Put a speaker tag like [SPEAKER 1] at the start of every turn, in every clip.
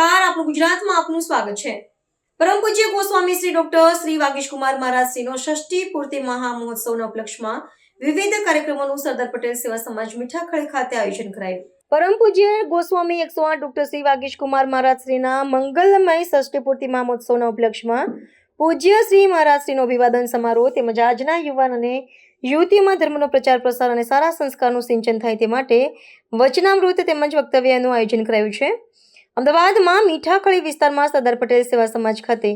[SPEAKER 1] નમસ્કાર, આપણું ગુજરાતમાં આપનું સ્વાગત છે। પરમ પૂજ્ય ગોસ્વામી શ્રી ડોક્ટર શ્રી વાગીશ કુમાર મહારાજ શ્રીનો ષષ્ઠી પૂર્તિ મહામહોત્સવના ઉપલક્ષમાં વિવિધ કાર્યક્રમોનું સરદાર પટેલ સેવા સમાજ મીઠાખળી ખાતે આયોજન કરાયું। પરમ પૂજ્ય ગોસ્વામી 108 ડોક્ટર શ્રી વાગીશ કુમાર મહારાજ શ્રીના મંગલમય ષષ્ઠી પૂર્તિ મહામહોત્સવના ઉપલક્ષમાં પૂજ્ય શ્રી મહારાજ શ્રીનો અભિવાદન સમારોહ તેમજ આજના યુવાન અને યુવતીમાં ધર્મનો પ્રચાર પ્રસાર અને સારા સંસ્કારનું સિંચન થાય તે માટે વચનામૃત તેમજ વક્તવ્યનું આયોજન કરાયું છે। અમદાવાદમાં મીઠાખળી વિસ્તારમાં સરદાર પટેલ સેવા સમાજ ખાતે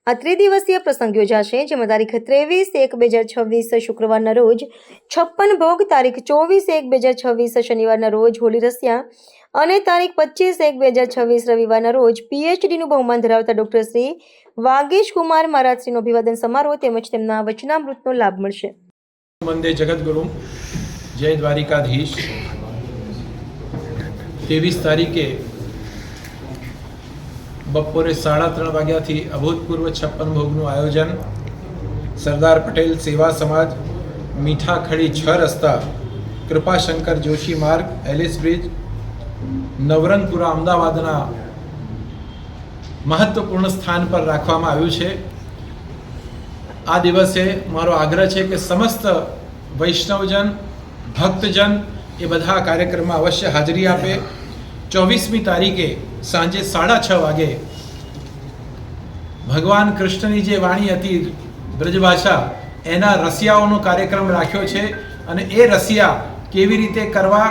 [SPEAKER 1] આ ત્રિદિવસીય પ્રસંગ યોજાશે, જેમાં તારીખ 23/1/2026 શુક્રવારના રોજ 56 ભોગ, તારીખ 24/1/2026 શનિવારના રોજ હોળી રસિયા અને તારીખ 25/1/2026 રવિવારના રોજ PhDનું બહુમાન ધરાવતા ડોક્ટર શ્રી વાગીશ કુમાર મહારાજ શ્રીનો અભિવાદન સમારોહ તેમજ તેમના વચનામૃતનો લાભ મળશે।
[SPEAKER 2] વંદે જગદગુરુ જય દ્વારિકાધીશ। 23 તારીખે બપોરે 3:30 વાગ્યાથી અભૂતપૂર્વ 56 ભોગનું આયોજન સરદાર પટેલ સેવા સમાજ મીઠાખળી 6 રસ્તા કૃપાશંકર જોશી માર્ગ એલિસ બ્રિજ નવરંગપુરા અમદાવાદના મહત્વપૂર્ણ સ્થાન પર રાખવામાં આવ્યું છે। આ દિવસે મારો આગ્રહ છે કે સમસ્ત વૈષ્ણવજન ભક્તજન એ બધા કાર્યક્રમમાં અવશ્ય હાજરી આપે। 24મી તારીખે સાંજે 6:30 વાગે ભગવાન કૃષ્ણની જે વાણી હતી બ્રજભાષા એના રસિયાઓનો કાર્યક્રમ રાખ્યો છે અને એ રસિયા કેવી રીતે કરવા,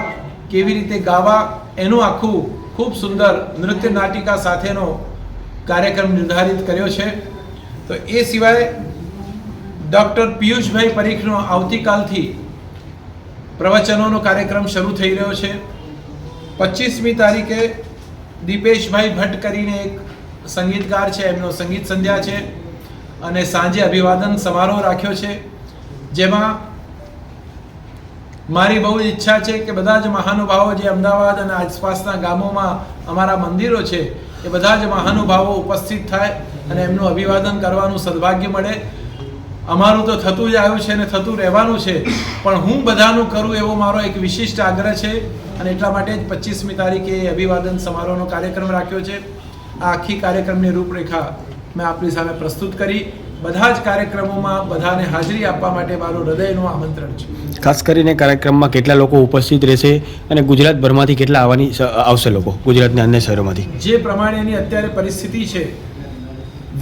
[SPEAKER 2] કેવી રીતે ગાવા એનું આખું ખૂબ સુંદર નૃત્ય નાટિકા સાથેનો કાર્યક્રમ નિર્ધારિત કર્યો છે। તો એ સિવાય ડૉક્ટર પિયુષભાઈ પરીખનો આવતીકાલથી પ્રવચનોનો કાર્યક્રમ શરૂ થઈ રહ્યો છે। 25મી તારીખે દીપેશભાઈ ભટ્ટ કરીને એક સંગીતકાર છે, એમનો સંગીત સંધ્યા છે અને સાંજે અભિવાદન સમારોહ રાખ્યો છે, જેમાં મારી બહુ ઈચ્છા છે કે બધા જ મહાનુભાવો જે અમદાવાદ અને આસપાસના ગામોમાં અમારા મંદિરો છે એ બધા જ મહાનુભાવો ઉપસ્થિત થાય અને એમનું અભિવાદન કરવાનું સદભાગ્ય મળે। અમારું તો થતું જ આવ્યું છે અને થતું રહેવાનું છે, પણ હું બધાનું કરું એવો મારો એક વિશિષ્ટ આગ્રહ છે અને એટલા માટે જ 25મી તારીખે અભિવાદન સમારોહનો કાર્યક્રમ રાખ્યો છે। આ આખી કાર્યક્રમની રૂપરેખા મેં આપની સામે પ્રસ્તુત કરી। બધા જ કાર્યક્રમોમાં બધાને હાજરી આપવા માટે મારું હૃદયનું આમંત્રણ છે।
[SPEAKER 3] ખાસ કરીને કાર્યક્રમમાં કેટલા લોકો ઉપસ્થિત રહેશે અને ગુજરાતભરમાંથી કેટલા આવશે લોકો, ગુજરાતના અન્ય શહેરોમાંથી?
[SPEAKER 2] જે પ્રમાણેની અત્યારે પરિસ્થિતિ છે,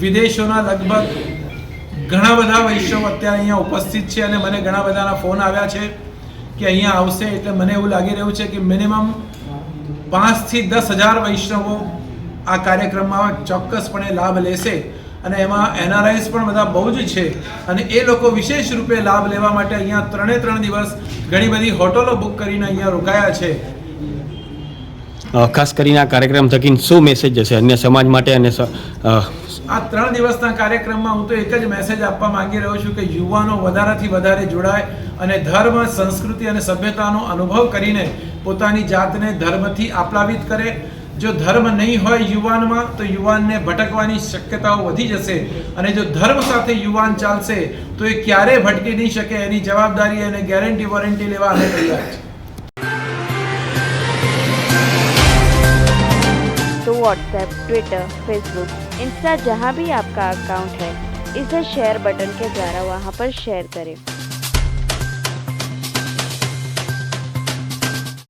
[SPEAKER 2] વિદેશોના લગભગ ઘણા બધા વૈષ્ણવ અત્યારે અહીંયા ઉપસ્થિત છે અને મને ઘણા બધાના ફોન આવ્યા છે કે અહીંયા આવશે, એટલે મને એવું લાગી રહ્યું છે કે મિનિમમ 5 થી 10,000 વૈષ્ણવો આ કાર્યક્રમમાં ચોક્કસપણે લાભ લેશે અને એમાં NRIs પણ બધા બહુ જ છે અને એ લોકો વિશેષ રૂપે લાભ લેવા માટે અહીંયા 3 દિવસ ઘણી બધી હોટલો બુક કરીને અહીંયા રોકાયા છે।
[SPEAKER 3] ખાસ કરીને આ કાર્યક્રમ થકી શું મેસેજ જશે અન્ય સમાજ માટે? અને
[SPEAKER 2] આ 3 દિવસના કાર્યક્રમમાં હું તો એક જ મેસેજ આપવા માંગી રહ્યો છું કે યુવાનો વધારેથી વધારે જોડાય અને ધર્મ, સંસ્કૃતિ અને સભ્યતાનો અનુભવ કરીને પોતાની જાતને ધર્મથી આપલાવિત કરે। જો ધર્મ નહીં હોય યુવાનમાં તો યુવાનને ભટકવાની શક્યતાઓ વધી જશે અને જો ધર્મ સાથે યુવાન ચાલશે તો એ ક્યારેય ભટકી નહીં શકે। એની જવાબદારી અને ગેરંટી વોરંટી લેવા અમે તૈયાર છીએ।
[SPEAKER 4] तो व्हाट्सएप, ट्विटर, फेसबुक, इंस्टा जहाँ भी आपका अकाउंट है, इसे शेयर बटन के द्वारा वहाँ पर शेयर करें।